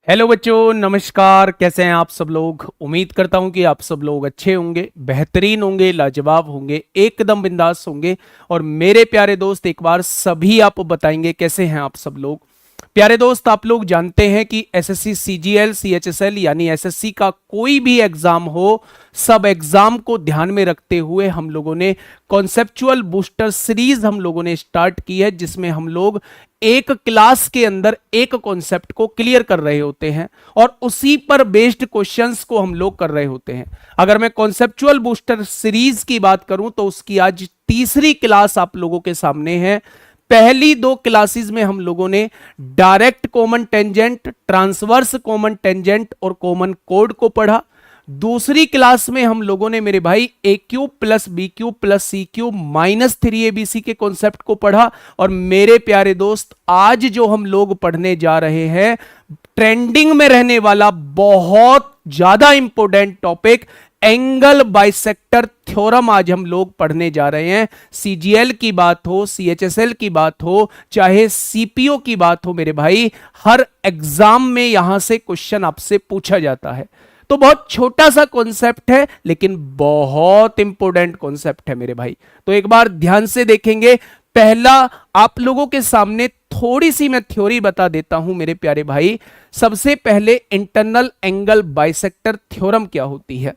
Hello बच्चों, नमस्कार। कैसे हैं आप सब लोग। उम्मीद करता हूं कि आप सब लोग अच्छे होंगे, बेहतरीन होंगे, लाजवाब होंगे, एकदम बिंदास होंगे। और मेरे प्यारे दोस्त, एक बार सभी आप बताएंगे कैसे हैं आप सब लोग। प्यारे दोस्त, आप लोग जानते हैं कि एसएससी सीजीएल सीएचएसएल यानी एसएससी का कोई भी एग्जाम हो, सब एग्जाम को ध्यान में रखते हुए हम लोगों ने कॉन्सेप्चुअल बूस्टर सीरीज हम लोगों ने स्टार्ट की है, जिसमें हम लोग एक क्लास के अंदर एक कॉन्सेप्ट को क्लियर कर रहे होते हैं और उसी पर बेस्ड क्वेश्चंस को हम लोग कर रहे होते हैं। अगर मैं कॉन्सेप्चुअल बूस्टर सीरीज की बात करूं तो उसकी आज तीसरी क्लास आप लोगों के सामने है। पहली दो क्लासेस में हम लोगों ने direct common tangent, transverse common tangent और कॉमन कोड को पढ़ा। दूसरी क्लास में हम लोगों ने मेरे भाई A cube plus B cube plus C cube minus 3abc के कॉन्सेप्ट को पढ़ा। और मेरे प्यारे दोस्त, आज जो हम लोग पढ़ने जा रहे हैं, ट्रेंडिंग में रहने वाला बहुत ज्यादा important topic, angle bisector theorem आज हम लोग पढ़ने जा रहे हैं। सीजीएल की बात हो, सीएचएसएल की बात हो, चाहे सीपीओ की बात हो, मेरे भाई हर एग्जाम में यहां से क्वेश्चन आपसे पूछा जाता है। तो बहुत छोटा सा कॉन्सेप्ट है लेकिन बहुत इंपॉर्टेंट कॉन्सेप्ट है मेरे भाई। तो एक बार ध्यान से देखेंगे। पहला, आप लोगों के सामने थोड़ी सी मैं थ्योरी बता देता हूं मेरे प्यारे भाई। सबसे पहले इंटरनल एंगल बाइसेक्टर थ्योरम क्या होती है।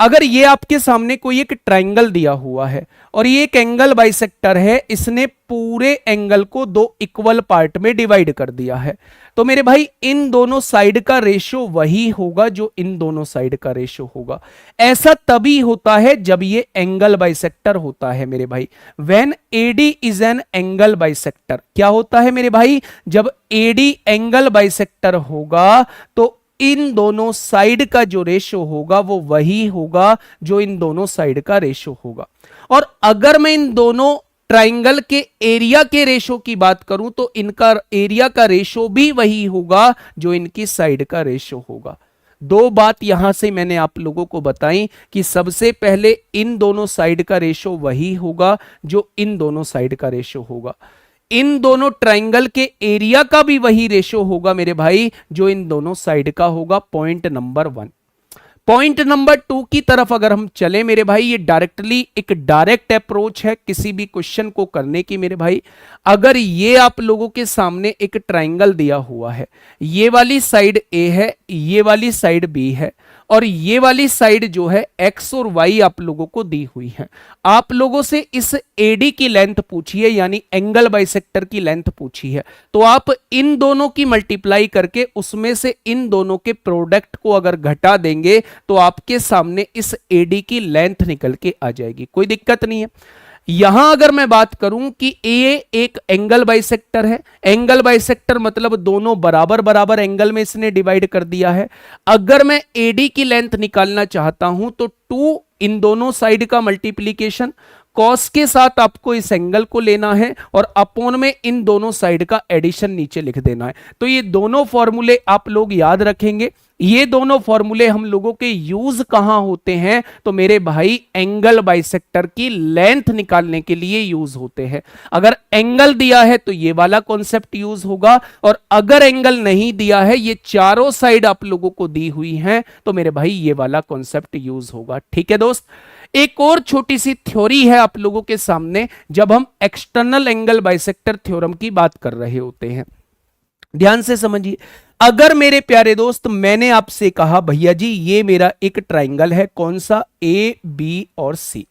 अगर ये आपके सामने कोई एक ट्राइंगल दिया हुआ है और ये एक एंगल बाइसेक्टर है, इसने पूरे एंगल को दो इक्वल पार्ट में डिवाइड कर दिया है, तो मेरे भाई इन दोनों साइड का रेशो वही होगा जो इन दोनों साइड का रेशो होगा। ऐसा तभी होता है जब ये एंगल बाइसेक्टर होता है मेरे भाई। When AD is an angle bisector, क्या होता है मेरे भाई, जब एडी एंगल बाइसेक्टर होगा तो इन दोनों साइड का जो रेशो होगा वो वही होगा जो इन दोनों साइड का रेशो होगा। और अगर मैं इन दोनों ट्राइंगल के एरिया के रेशो की बात करूं तो इनका एरिया का रेशो भी वही होगा जो इनकी साइड का रेशो होगा। दो बात यहां से मैंने आप लोगों को बताई कि सबसे पहले इन दोनों साइड का रेशो वही होगा जो इन दोनों साइड का रेशो होगा। इन दोनों ट्राइंगल के एरिया का भी वही रेशो होगा मेरे भाई जो इन दोनों साइड का होगा। Point number 1। पॉइंट नंबर 2 की तरफ अगर हम चले मेरे भाई, ये डायरेक्टली एक डायरेक्ट अप्रोच है किसी भी क्वेश्चन को करने की मेरे भाई। अगर ये आप लोगों के सामने एक ट्राइंगल दिया हुआ है, ये वाली साइड ए है, ये वाली साइड बी है और ये वाली साइड जो है एक्स और वाई आप लोगों को दी हुई है। आप लोगों से इस एडी की लेंथ पूछी है, यानी एंगल बाइसेक्टर की लेंथ पूछी है, तो आप इन दोनों की मल्टीप्लाई करके उसमें से इन दोनों के प्रोडक्ट को अगर घटा देंगे तो आपके सामने इस एडी की लेंथ निकल के आ जाएगी। कोई दिक्कत नहीं है। यहां अगर मैं बात करूं कि ए एक एंगल बाइसेक्टर है, एंगल बाइसेक्टर मतलब दोनों बराबर बराबर एंगल में इसने डिवाइड कर दिया है। अगर मैं एडी की लेंथ निकालना चाहता हूं तो 2 इन दोनों साइड का मल्टीप्लीकेशन, कॉस के साथ आपको इस एंगल को लेना है और अपॉन में इन दोनों साइड का एडिशन नीचे लिख देना है। तो ये दोनों फॉर्मूले आप लोग याद रखेंगे। ये दोनों फॉर्मूले हम लोगों के यूज कहां होते हैं, तो मेरे भाई एंगल बाइसेक्टर की लेंथ निकालने के लिए यूज होते हैं। अगर एंगल दिया है तो ये वाला कॉन्सेप्ट यूज होगा, और अगर एंगल नहीं दिया है, ये चारों साइड आप लोगों को दी हुई हैं, तो मेरे भाई ये वाला कॉन्सेप्ट यूज होगा। ठीक है दोस्त। एक और छोटी सी थ्योरी है आप लोगों के सामने जब हम एक्सटर्नल एंगल बाइसेक्टर थ्योरम की बात कर रहे होते हैं। ध्यान से समझिए। अगर मेरे प्यारे दोस्त मैंने आपसे कहा भैया जी ये मेरा एक ट्राइंगल है, कौन सा, ए बी और सी,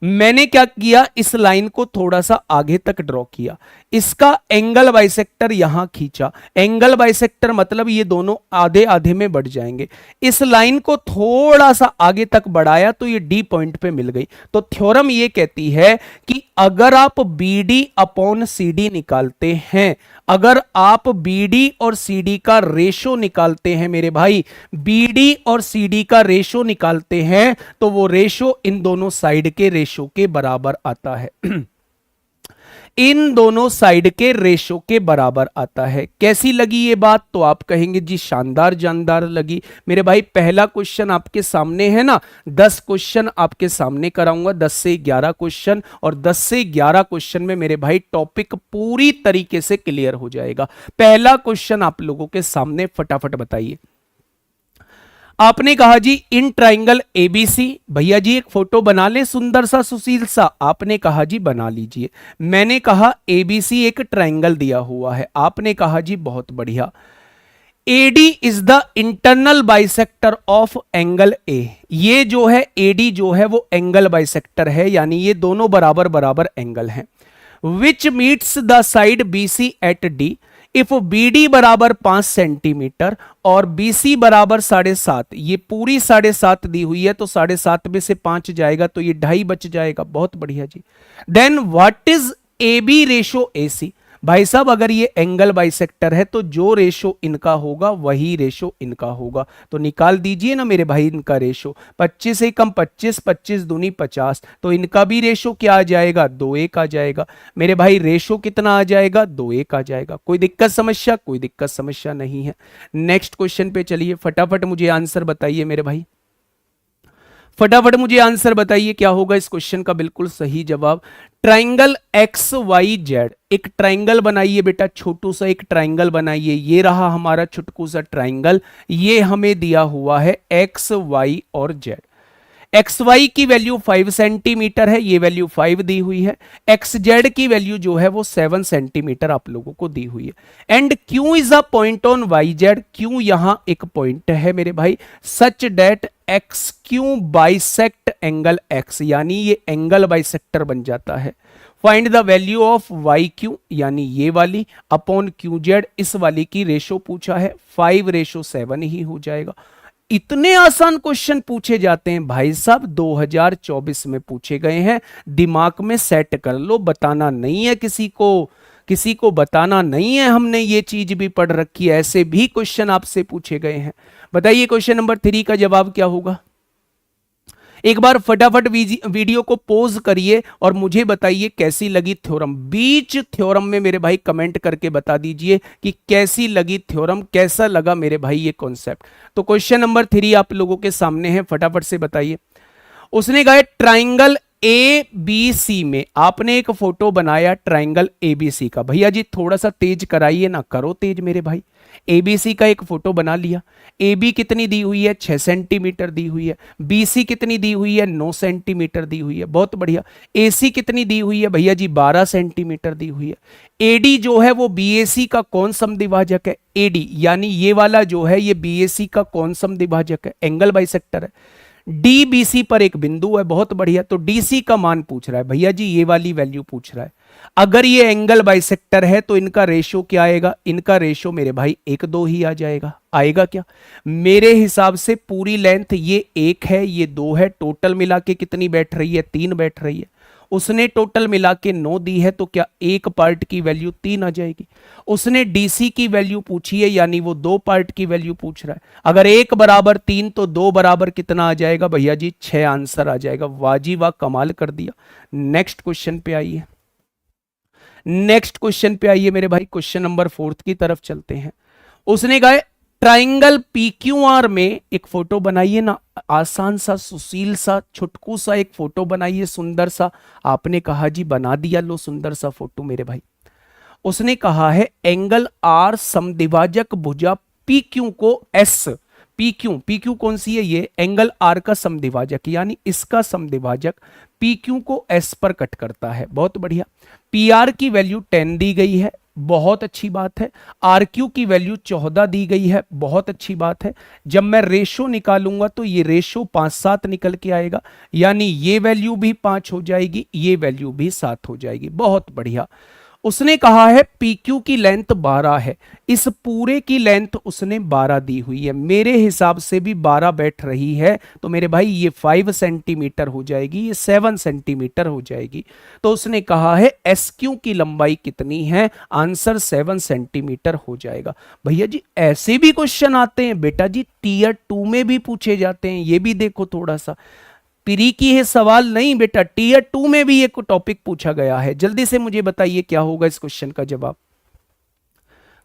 मैंने क्या किया, इस लाइन को थोड़ा सा आगे तक ड्रॉ किया, इसका एंगल बाइसेक्टर यहां खींचा। एंगल बाइसेक्टर मतलब ये दोनों आधे आधे में बढ़ जाएंगे। इस लाइन को थोड़ा सा आगे तक बढ़ाया तो ये डी पॉइंट पे मिल गई। तो थ्योरम ये कहती है कि अगर आप B D upon C D निकालते हैं, अगर आप BD और CD का रेशो निकालते हैं मेरे भाई, BD और CD का रेशो निकालते हैं, तो वो रेशो इन दोनों साइड के रेशो के बराबर आता है। इन दोनों साइड के रेशो के बराबर आता है। कैसी लगी ये बात? तो आप कहेंगे जी शानदार जानदार लगी। मेरे भाई पहला क्वेश्चन आपके सामने है ना, 10 क्वेश्चन आपके सामने कराऊंगा, 10 से 11 क्वेश्चन, और 10 से 11 क्वेश्चन में मेरे भाई टॉपिक पूरी तरीके से क्लियर हो जाएगा। पहला क्वेश्चन आप लोगों के सामने, फटाफट बताइए। आपने कहा जी इन ट्राइंगल एबीसी, भैया जी एक फोटो बना ले सुंदर सा सुशील सा, आपने कहा जी बना लीजिए। मैंने कहा एबीसी एक ट्राइंगल दिया हुआ है, आपने कहा जी बहुत बढ़िया। AD is the internal bisector of angle A, ये जो है एडी जो है वो एंगल बाइसेक्टर है, यानी ये दोनों बराबर बराबर एंगल हैं। Which meets the side BC at D, if BD बराबर 5 सेंटीमीटर और बीसी बराबर 7.5, ये पूरी 7.5 दी हुई है तो 7.5 में से 5 जाएगा तो ये 2.5 बच जाएगा। बहुत बढ़िया जी। Then what is A B ratio A C, भाई साहब अगर ये एंगल बाइसेक्टर है तो जो रेशो इनका होगा वही रेशो इनका होगा, तो निकाल दीजिए ना मेरे भाई इनका रेशो। 25 से कम 25, 25 दूनी 50, तो इनका भी रेशो क्या आ जाएगा? 2:1 आ जाएगा। मेरे भाई रेशो कितना आ जाएगा? 2:1 आ जाएगा। कोई दिक्कत समस्या? कोई दिक्कत समस्या नहीं है। नेक्स्ट क्वेश्चन पे चलिए, फटाफट मुझे आंसर बताइए मेरे भाई, फटाफट मुझे आंसर बताइए क्या होगा इस क्वेश्चन का बिल्कुल सही जवाब। ट्राइंगल एक्स वाई जेड, एक ट्राइंगल बनाइए बेटा, छोटू सा एक ट्राइंगल बनाइए। ये रहा हमारा छुटकू सा ट्राइंगल, ये हमें दिया हुआ है एक्स वाई और जेड। एक्स वाई की वैल्यू 5 सेंटीमीटर है, ये वैल्यू 5 दी हुई है। एक्स जेड की वैल्यू जो है वो 7 सेंटीमीटर आप लोगों को दी हुई है। And Q is a point on Y Z, Q यहां एक पॉइंट है मेरे भाई, such that X Q bisect angle X, यानी ये एंगल बाइसेक्टर बन जाता है। Find the value of Y Q, यानी ये वाली अपॉन क्यू जेड, इस वाली की रेशो पूछा है, 5:7 ही हो जाएगा। इतने आसान क्वेश्चन पूछे जाते हैं भाई साहब, 2024 में पूछे गए हैं। दिमाग में सेट कर लो, बताना नहीं है किसी को, किसी को बताना नहीं है, हमने ये चीज भी पढ़ रखी है, ऐसे भी क्वेश्चन आपसे पूछे गए हैं। बताइए क्वेश्चन नंबर 3 का जवाब क्या होगा? एक बार फटाफट वीडियो को पॉज करिए और मुझे बताइए कैसी लगी थ्योरम। बीच थ्योरम में मेरे भाई कमेंट करके बता दीजिए कि कैसी लगी थ्योरम, कैसा लगा मेरे भाई ये कॉन्सेप्ट। तो क्वेश्चन नंबर 3 आप लोगों के सामने है, फटाफट से बताइए। उसने कहा ट्राइंगल ए बी सी में, आपने एक फोटो बनाया ट्राइंगल ए बी सी का। भैया जी थोड़ा सा तेज कराइए ना, करो तेज मेरे भाई। एबीसी का एक फोटो बना लिया। ए बी कितनी दी हुई है? 6 सेंटीमीटर दी हुई है। बी सी कितनी दी हुई है? 9 सेंटीमीटर दी हुई है। बहुत बढ़िया। ए सी कितनी दी हुई है भैया जी? 12 सेंटीमीटर दी हुई है। एडी जो है वो बीएसी का कौन समद्विभाजक है? एडी यानी ये वाला जो है ये बीएसी का कौन समद्विभाजक है? एंगल बाइसेक्टर है। डीबीसी पर एक बिंदु है। बहुत बढ़िया। तो डीसी का मान पूछ रहा है भैया जी, ये वाली वैल्यू पूछ रहा है। अगर ये एंगल बाइसेक्टर है तो इनका रेशो क्या आएगा? इनका रेशो मेरे भाई 1:2 ही आ जाएगा। आएगा क्या? मेरे हिसाब से पूरी लेंथ ये 1 है, ये 2 है, टोटल मिला के कितनी बैठ रही है? 3 बैठ रही है। उसने टोटल मिला के 9 दी है, तो क्या एक पार्ट की वैल्यू 3 आ जाएगी? उसने डीसी की वैल्यू पूछी है, यानी वो 2 पार्ट की वैल्यू पूछ रहा है। अगर 1 बराबर 3 तो 2 बराबर कितना आ जाएगा भैया जी? 6 आंसर आ जाएगा। वाजी वाह, कमाल कर दिया। नेक्स्ट क्वेश्चन पे आइए, नेक्स्ट क्वेश्चन पे आइए मेरे भाई। क्वेश्चन नंबर 4 की तरफ चलते हैं। उसने कहा ट्राइंगल पीक्यूआर में एक फोटो बनाइए ना, आसान सा, सुशील सा, छुटकू सा एक फोटो बनाइए, सुंदर सा। आपने कहा जी बना दिया, लो सुंदर सा फोटो मेरे भाई। उसने कहा है एंगल आर समद्विभाजक भुजा पी क्यू को एस, पी क्यू कौन सी है? ये एंगल आर का समद्विभाजक, यानी इसका समद्विभाजक पी क्यू को एस पर कट करता है। बहुत बढ़िया। पी आर की वैल्यू 10 दी गई है, बहुत अच्छी बात है। आर क्यू की वैल्यू 14 दी गई है, बहुत अच्छी बात है। जब मैं रेशो निकालूंगा तो ये रेशो 5-7 निकल के आएगा, यानी ये वैल्यू भी 5 हो जाएगी, ये वैल्यू भी 7 हो जाएगी। बहुत बढ़िया। उसने कहा है PQ की लेंथ 12 है, इस पूरे की लेंथ उसने 12 दी हुई है। मेरे हिसाब से भी 12 बैठ रही है, तो मेरे भाई ये 5 सेंटीमीटर हो जाएगी, ये 7 सेंटीमीटर हो जाएगी। तो उसने कहा है SQ की लंबाई कितनी है? आंसर 7 सेंटीमीटर हो जाएगा। भैया जी ऐसे भी क्वेश्चन आते हैं बेटा जी, Tier 2 में भी पूछे जाते हैं, ये भी देखो थोड़ा सा। प्री की है सवाल नहीं बेटा, टीयर 2 में भी एक टॉपिक पूछा गया है। जल्दी से मुझे बताइए क्या होगा इस क्वेश्चन का जवाब।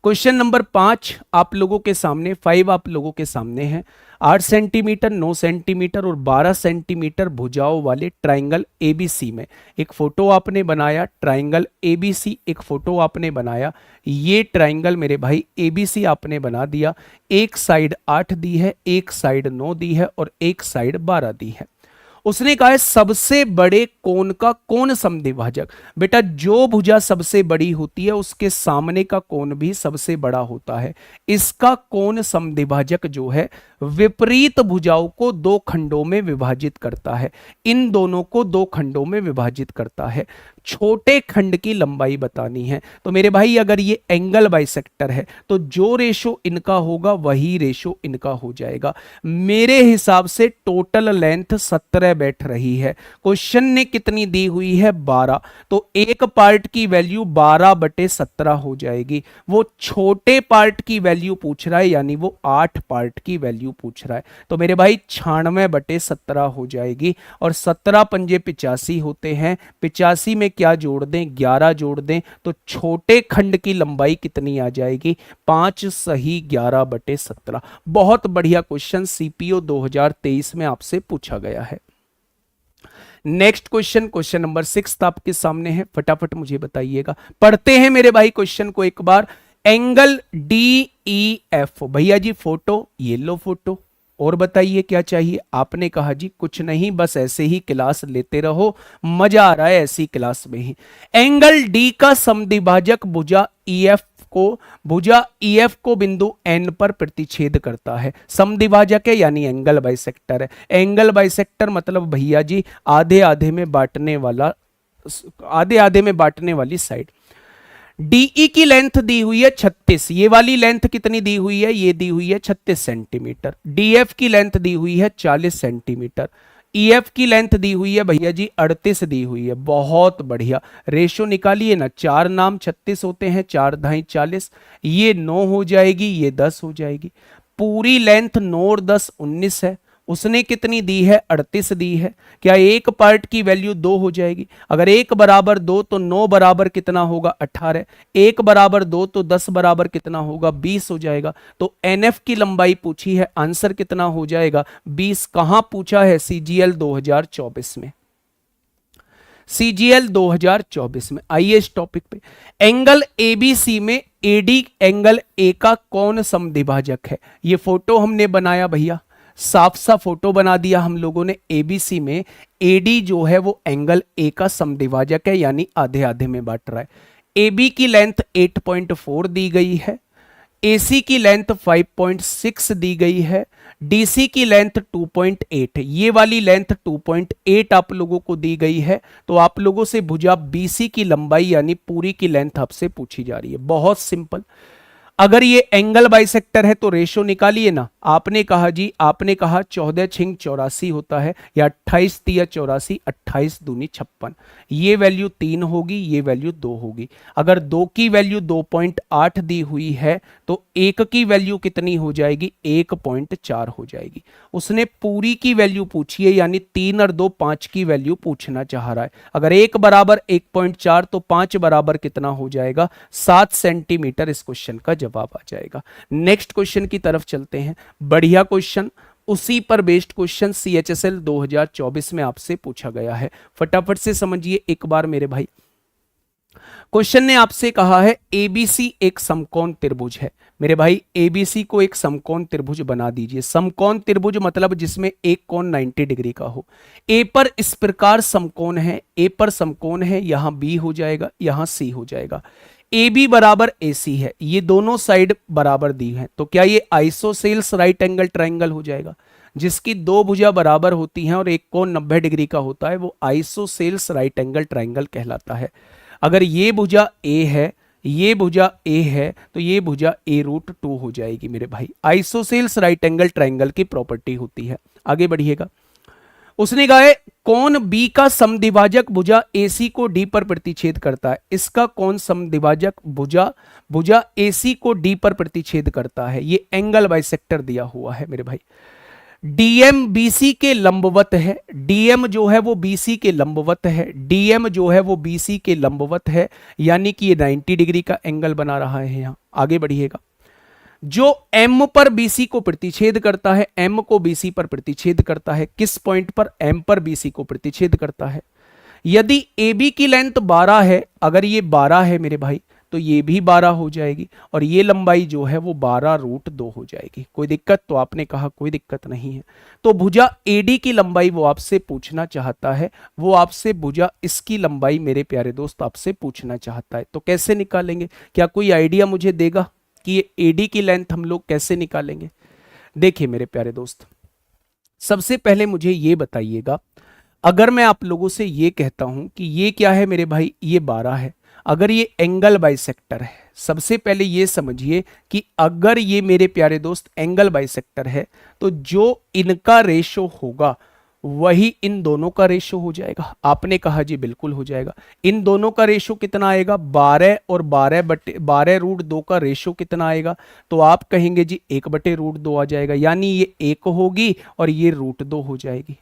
क्वेश्चन नंबर 5 आप लोगों के सामने, 5 आप लोगों के सामने है। 8 सेंटीमीटर, 9 सेंटीमीटर और 12 सेंटीमीटर भुजाओं वाले ट्राइंगल एबीसी में एक फोटो आपने बनाया। ट्राइंगल एबीसी एक फोटो आपने बनाया। ये ट्राइंगल मेरे भाई एबीसी आपने बना दिया। एक साइड 8 दी है, एक साइड 9 दी है और एक साइड 12 दी है। उसने कहा है सबसे बड़े कोण का कोण समद्विभाजक। बेटा जो भुजा सबसे बड़ी होती है उसके सामने का कोण भी सबसे बड़ा होता है। इसका कोण समद्विभाजक जो है विपरीत भुजाओं को दो खंडों में विभाजित करता है। इन दोनों को दो खंडों में विभाजित करता है। छोटे खंड की लंबाई बतानी है। तो मेरे भाई अगर ये एंगल बाइसेक्टर है तो जो रेशो इनका होगा वही रेशो इनका हो जाएगा। मेरे हिसाब से टोटल लेंथ 17 बैठ रही है। क्वेश्चन ने कितनी दी हुई है 12, तो एक पार्ट की वैल्यू 12/17 हो जाएगी। वो छोटे पार्ट की वैल्यू पूछ रहा है यानी वो 8 पार्ट की वैल्यू पूछ रहा है। तो मेरे भाई 96/17 हो जाएगी। और 17 पंजे 85 होते हैं। 85 में क्या जोड़ दें, 11 जोड़ दें तो छोटे खंड की लंबाई कितनी आ जाएगी 5 सही 11/17। बहुत बढ़िया क्वेश्चन सीपीओ 2023 में आपसे पूछा गया है। नेक्स्ट क्वेश्चन, क्वेश्चन नंबर 6 आपके सामने है, फटाफट मुझे बताइएगा। पढ़ते हैं मेरे भाई क्वेश्चन को एक बार। एंगल डी ई एफ, भैया जी फोटो, ये लो फोटो, और बताइए क्या चाहिए। आपने कहा जी कुछ नहीं, बस ऐसे ही क्लास लेते रहो, मजा आ रहा है ऐसी क्लास में ही। एंगल डी का समद्विभाजक भुजा ईएफ को बिंदु एन पर प्रतिच्छेद करता है। समद्विभाजक है यानी एंगल बाइसेक्टर है। एंगल बाइसेक्टर मतलब भैया जी आधे आधे में बांटने वाला, आधे आधे में बांटने वाली साइड। डीई की लेंथ दी हुई है 36, ये वाली लेंथ कितनी दी हुई है, ये दी हुई है 36 सेंटीमीटर। डीएफ की लेंथ दी हुई है 40 सेंटीमीटर। ईएफ की लेंथ दी हुई है भैया जी 38 दी हुई है। बहुत बढ़िया, रेशो निकालिए ना, 4 नाम 36 होते हैं, 4 धाई 40, ये 9 हो जाएगी, ये 10 हो जाएगी। पूरी लेंथ 9 और 10 19 है। उसने कितनी दी है 38 दी है। क्या एक पार्ट की वैल्यू 2 हो जाएगी। अगर 1 बराबर 2 तो 9 बराबर कितना होगा 18। 1 बराबर 2 तो 10 बराबर कितना होगा 20 हो जाएगा। तो एनएफ की लंबाई पूछी है, आंसर कितना हो जाएगा 20। कहां पूछा है, सीजीएल 2024 में, सीजीएल 2024 में। आइए इस टॉपिक पे। एंगल एबीसी में एडी एंगल ए का कौन समद्विभाजक है। ये फोटो हमने बनाया भैया, साफ सा फोटो बना दिया हम लोगों ने। एबीसी में एडी जो है वो एंगल ए का समद्विभाजक है यानी आधे आधे में बांट रहा है। एबी की लेंथ 8.4 दी गई है, एसी की लेंथ 5.6 दी गई है, डीसी की लेंथ 2.8, ये वाली लेंथ 2.8 आप लोगों को दी गई है। तो आप लोगों से भुजा बीसी की लंबाई यानी पूरी की लेंथ आपसे पूछी जा रही है। बहुत सिंपल। अगर ये एंगल बाइसेक्टर है तो रेशो निकालिए ना। आपने कहा जी, आपने कहा 14 छिंग 84 होता है या 28 तिया 84, 28 दूनी 56। ये वैल्यू 3 होगी, ये वैल्यू 2 होगी। अगर 2 की वैल्यू 2.8 दी हुई है तो 1 की वैल्यू कितनी हो जाएगी 1.4 हो जाएगी। उसने पूरी की वैल्यू पूछी है यानी 3 और 2 5 की वैल्यू पूछना चाह रहा है। अगर 1 बराबर 1.4 तो 5 बराबर कितना हो जाएगा 7 सेंटीमीटर। इस क्वेश्चन का जवाब आ जाएगा। नेक्स्ट क्वेश्चन की तरफ चलते हैं। बढ़िया क्वेश्चन, उसी पर बेस्ड क्वेश्चन सीएचएसएल 2024 में आपसे पूछा गया है। फटाफट से समझिए एक बार मेरे भाई। क्वेश्चन ने आपसे कहा है एबीसी एक समकोण त्रिभुज है। मेरे भाई एबीसी को एक समकोण त्रिभुज बना दीजिए। समकोण त्रिभुज मतलब जिसमें एक कोण 90 डिग्री का हो। ए पर इस प्रकार समकोण है, ए पर समकोण है, यहां बी हो जाएगा, यहां सी हो जाएगा। ए बी बराबर ए सी है, ये दोनों साइड बराबर दी है। तो क्या ये आइसोसेल्स राइट एंगल ट्राइंगल हो जाएगा। जिसकी दो भुजा बराबर होती हैं और एक कोण 90 डिग्री का होता है वो आइसोसेल्स राइट एंगल ट्राइंगल कहलाता है। अगर ये भुजा ए है, ये भुजा ए है तो ये भुजा a√2 हो जाएगी मेरे भाई। आइसोसेल्स राइट एंगल ट्राइंगल की प्रॉपर्टी होती है। आगे बढ़िएगा। उसने कहा है कोण बी का समद्विभाजक भुजा AC को D पर प्रतिच्छेद करता है। इसका कोण समद्विभाजक भुजा AC को D पर प्रतिच्छेद करता है। ये एंगल बाइसेक्टर दिया हुआ है मेरे भाई। डीएम बीसी के लंबवत है, डीएम जो है वो बीसी के लंबवत है, डीएम जो है वो बीसी के लंबवत है, यानी कि ये 90 डिग्री का एंगल बना रहा है। यहां आगे बढ़िएगा, जो एम पर बीसी को प्रतिच्छेद करता है, एम को बीसी पर प्रतिच्छेद करता है, किस पॉइंट पर? एम पर बीसी को प्रतिच्छेद करता है। यदि ए बी की लेंथ 12 है, अगर ये 12 है मेरे भाई, तो ये भी 12 हो जाएगी और ये लंबाई जो है वो 12√2 हो जाएगी। कोई दिक्कत? तो आपने कहा कोई दिक्कत नहीं है। तो भुजा एडी की लंबाई वो आपसे पूछना चाहता है, वो आपसे भुजा इसकी लंबाई मेरे प्यारे दोस्त आपसे पूछना चाहता है। तो कैसे निकालेंगे? क्या कोई आइडिया मुझे देगा कि ये एडी की लेंथ हम लोग कैसे निकालेंगे? देखिए मेरे प्यारे दोस्त, सबसे पहले मुझे ये बताइएगा, अगर मैं आप लोगों से ये कहता हूं कि ये क्या है मेरे भाई, ये 12 है, अगर ये एंगल बाइसेक्टर है, सबसे पहले ये समझिए कि अगर ये मेरे प्यारे दोस्त एंगल बाइसेक्टर है, तो जो इनका रेशो होगा वही इन दोनों का रेशो हो जाएगा। आपने कहा जी बिल्कुल हो जाएगा। इन दोनों का रेशो कितना आएगा? 12 और 12/√2 का रेशो कितना आएगा? तो आप कहेंगे जी 1/√2 आ जाएगा, यानी ये 1 होगी और ये √2 हो जाएगी।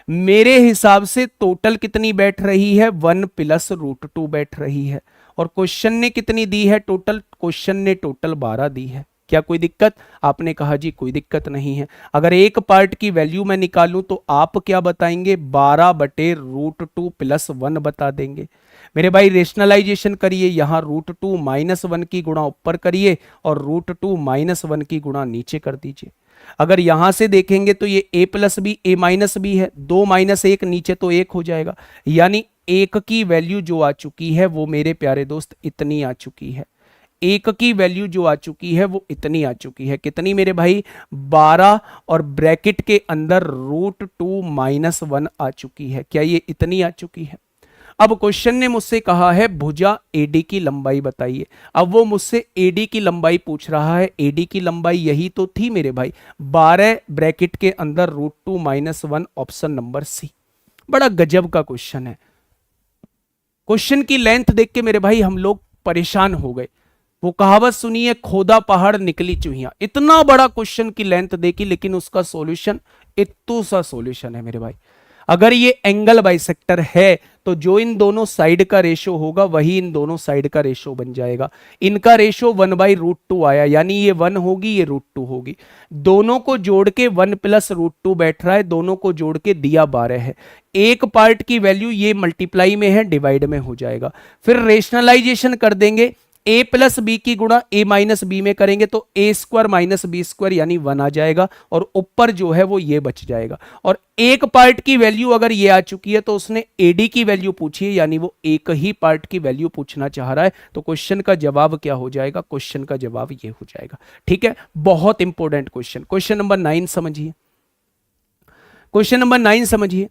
मेरे हिसाब से टोटल कितनी बैठ रही है? 1 + √2 बैठ रही है। और क्वेश्चन ने कितनी दी है टोटल? क्वेश्चन ने टोटल 12 दी है। क्या कोई दिक्कत? आपने कहा जी कोई दिक्कत नहीं है। अगर एक पार्ट की वैल्यू मैं निकालूं तो आप क्या बताएंगे? 12/√2 + 1 बता देंगे। मेरे भाई रेशनलाइजेशन करिए, यहां √2 - 1 की गुणा ऊपर करिए और √2 - 1 की गुणा नीचे कर दीजिए। अगर यहां से देखेंगे तो ये a + b a - b है, 2 - 1 नीचे तो 1 हो जाएगा, यानी 1 की वैल्यू जो आ चुकी है वो मेरे प्यारे दोस्त इतनी आ चुकी है। 1 की वैल्यू जो आ चुकी है वो इतनी आ चुकी है। कितनी मेरे भाई? 12 और ब्रैकेट के अंदर √2 - 1 आ चुकी है। क्या ये इतनी आ चुकी है? अब क्वेश्चन ने मुझसे कहा है भुजा एडी की लंबाई बताइए। अब वो मुझसे एडी की लंबाई पूछ रहा है। एडी की लंबाई यही तो थी मेरे भाई, 12 ब्रैकेट के अंदर √2 - 1, ऑप्शन नंबर सी। बड़ा गजब का क्वेश्चन है। क्वेश्चन की लेंथ देख के मेरे भाई हम लोग परेशान हो गए। वो कहावत सुनिए, खोदा पहाड़ निकली चूहियां। इतना बड़ा क्वेश्चन की लेंथ देखी, लेकिन उसका सॉल्यूशन इतना सा सॉल्यूशन है मेरे भाई। अगर ये एंगल बाइसेक्टर है तो जो इन दोनों साइड का रेशो होगा वही इन दोनों साइड का रेशो बन जाएगा। इनका रेशो 1/√2 आया, यानी ये 1 होगी, ये √2 होगी। दोनों को जोड़ के 1 + √2 बैठ रहा है, दोनों को जोड़ के दिया 12 है। एक पार्ट की वैल्यू ये मल्टीप्लाई में है, डिवाइड में हो जाएगा। फिर रेशनलाइजेशन कर देंगे, a + b की गुणा a - b में करेंगे तो a² - b² यानी 1 आ जाएगा और ऊपर जो है वो ये बच जाएगा। और एक पार्ट की वैल्यू अगर ये आ चुकी है तो उसने AD की वैल्यू पूछी है, यानी वो एक ही पार्ट की वैल्यू पूछना चाह रहा है। तो क्वेश्चन का जवाब क्या हो जाएगा? क्वेश्चन का जवाब ये हो जाएगा। ठीक है, बहुत इंपॉर्टेंट क्वेश्चन। क्वेश्चन नंबर 9 समझिए। क्वेश्चन नंबर 9 समझिए।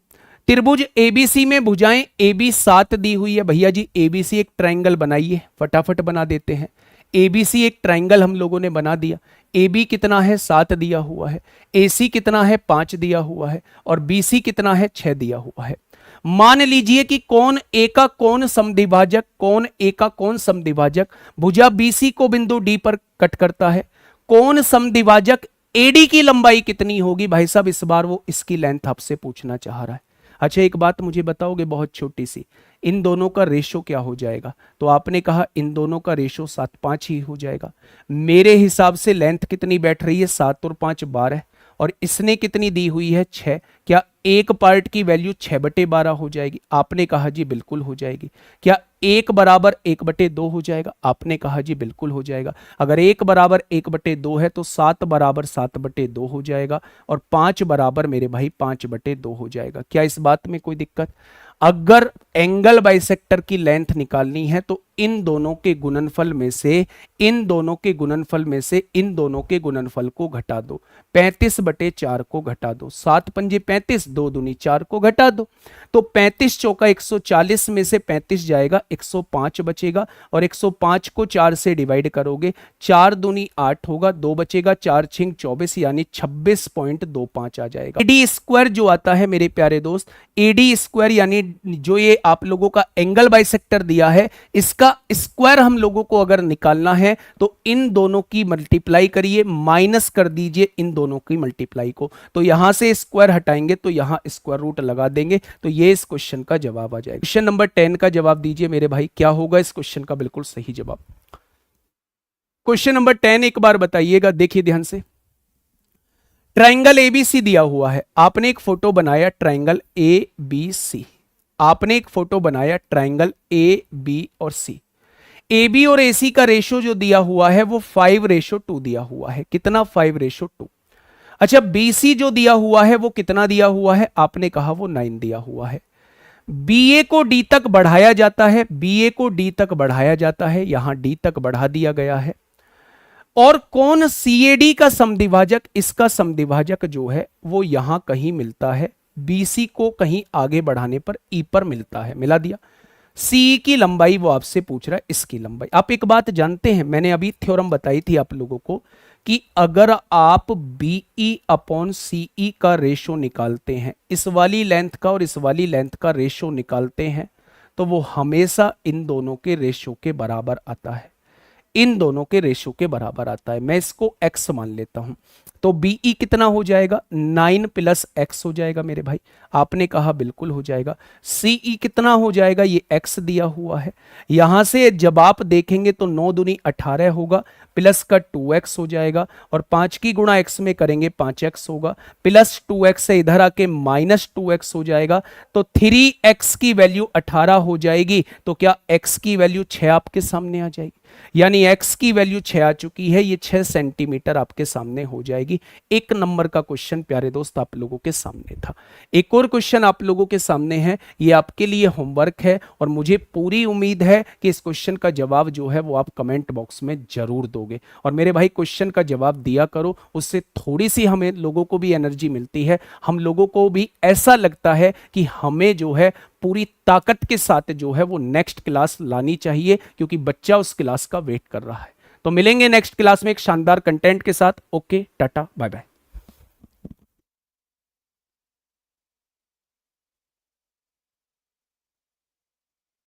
त्रिभुज एबीसी में भुजाएं AB 7 दी हुई है। भैया जी एबीसी एक ट्रायंगल बनाइए, फटाफट बना देते हैं। एबीसी एक ट्रायंगल हम लोगों ने बना दिया। AB कितना है? 7 दिया हुआ है। AC कितना है? 5 दिया हुआ है। और BC कितना है? 6 दिया हुआ है। मान लीजिए कि कोण A का कोण समद्विभाजक, कोण A का कोण समद्विभाजक भुजा BC को बिंदु D पर कट करता है। कोण समद्विभाजक AD की लंबाई कितनी होगी? भाई साहब इस बार वो इसकी लेंथ आपसे पूछना चाह रहा है। अच्छा एक बात मुझे बताओगे बहुत छोटी सी, इन दोनों का रेशो क्या हो जाएगा? तो आपने कहा इन दोनों का रेशो 7/5 ही हो जाएगा। मेरे हिसाब से लेंथ कितनी बैठ रही है? 7 और 5 12, और इसने कितनी दी हुई है? 6। क्या एक पार्ट की वैल्यू 6/12 हो जाएगी? आपने कहा जी बिल्कुल हो जाएगी। क्या 1 = 1/2 हो जाएगा? आपने कहा जी बिल्कुल हो जाएगा। अगर 1 = 1/2 है तो 7 = 7/2 हो जाएगा और 5 = मेरे भाई 5/2 हो जाएगा। क्या इस बात में कोई दिक्कत? अगर एंगल बाइसेक्टर की लेंथ निकालनी है तो इन दोनों के गुणनफल में से इन दोनों के गुणनफल को घटा दो। 35/4 को घटा दो। 7 पंजे 35, 2 दूनी 4 को घटा दो। तो 35 चौका 140 में से 35 जाएगा, 105 बचेगा और 105 को 4 से डिवाइड करोगे, 4 दूनी 8 होगा, 2 बचेगा, 4 छिंग 24 यानी 26.25 आ जाएगा। AD² जो आता है मेरे प्यारे दोस्त, AD² यानी जो ये आप लोगों का एंगल बाइसेक्टर दिया है, इसका स्क्वायर हम लोगों को अगर निकालना है तो इन दोनों की मल्टीप्लाई करिए, माइनस कर दीजिए इन दोनों की मल्टीप्लाई को, तो यहां से स्क्वायर हटाएंगे तो यहां स्क्वायर रूट लगा देंगे, तो ये इस क्वेश्चन का जवाब आ जाएगा। क्वेश्चन नंबर 10 का जवाब दीजिए मेरे भाई, क्या होगा इस क्वेश्चन का बिल्कुल सही जवाब। क्वेश्चन नंबर 10 एक बार बताइएगा, देखिए ध्यान से। ट्राइंगल एबीसी दिया हुआ है, आपने एक फोटो बनाया ट्राइंगल ए बी सी, आपने एक फोटो बनाया ट्राइंगल ए बी और सी। ए बी और ए सी का रेशो जो दिया हुआ है वो 5:2 दिया हुआ है, कितना 5:2। अच्छा बी सी जो दिया हुआ है वो कितना दिया हुआ है, आपने कहा वो 9 दिया हुआ है। बी ए को डी तक बढ़ाया जाता है, बी ए को डी तक बढ़ाया जाता है, यहां डी तक बढ़ा दिया गया है। और कौन सीएडी का समद्विभाजक, इसका समद्विभाजक जो है वो यहां कहीं मिलता है, बीसी को कहीं आगे बढ़ाने पर ई पर मिलता है, मिला दिया। सी की लंबाई वो आपसे पूछ रहा है, इसकी लंबाई। आप एक बात जानते हैं, मैंने अभी थ्योरम बताई थी आप लोगों को कि अगर आप बीई अपॉन सीई का रेशो निकालते हैं, इस वाली लेंथ का और इस वाली लेंथ का रेशो निकालते हैं, तो वो हमेशा इन दोनों के रेशो के बराबर आता है, इन दोनों के रेशो के बराबर आता है। मैं इसको x मान लेता हूं, तो बीई कितना हो जाएगा, 9 + x हो जाएगा मेरे भाई, आपने कहा बिल्कुल हो जाएगा। सीई कितना हो जाएगा, ये x दिया हुआ है, यहां से जब आप देखेंगे तो 9 दूनी 18 होगा, प्लस का 2x हो जाएगा, और 5 की गुणा x में करेंगे 5x होगा, प्लस 2x से इधर आके -2x हो जाएगा, तो 3x की वैल्यू 18 हो जाएगी, तो क्या x की वैल्यू 6 आपके सामने आ जाएगी, यानी x की वैल्यू 6 आ चुकी है, ये 6 सेंटीमीटर आपके सामने हो जाएगी। एक नंबर का क्वेश्चन प्यारे दोस्त आप लोगों के सामने था। एक और क्वेश्चन आप लोगों के सामने है, ये आपके लिए होमवर्क है, और मुझे पूरी उम्मीद है कि इस क्वेश्चन का जवाब जो है वो आप कमेंट बॉक्स में जरूर दोगे। और मेरे भाई क्वेश्चन का जवाब दिया करो, उससे थोड़ी सी हमें लोगों को भी एनर्जी मिलती है, हम लोगों को भी ऐसा लगता है कि हमें जो है पूरी ताकत के साथ जो है वो नेक्स्ट क्लास लानी चाहिए, क्योंकि बच्चा उस क्लास का वेट कर रहा है। तो मिलेंगे नेक्स्ट क्लास में एक शानदार कंटेंट के साथ। Okay, tata, bye bye.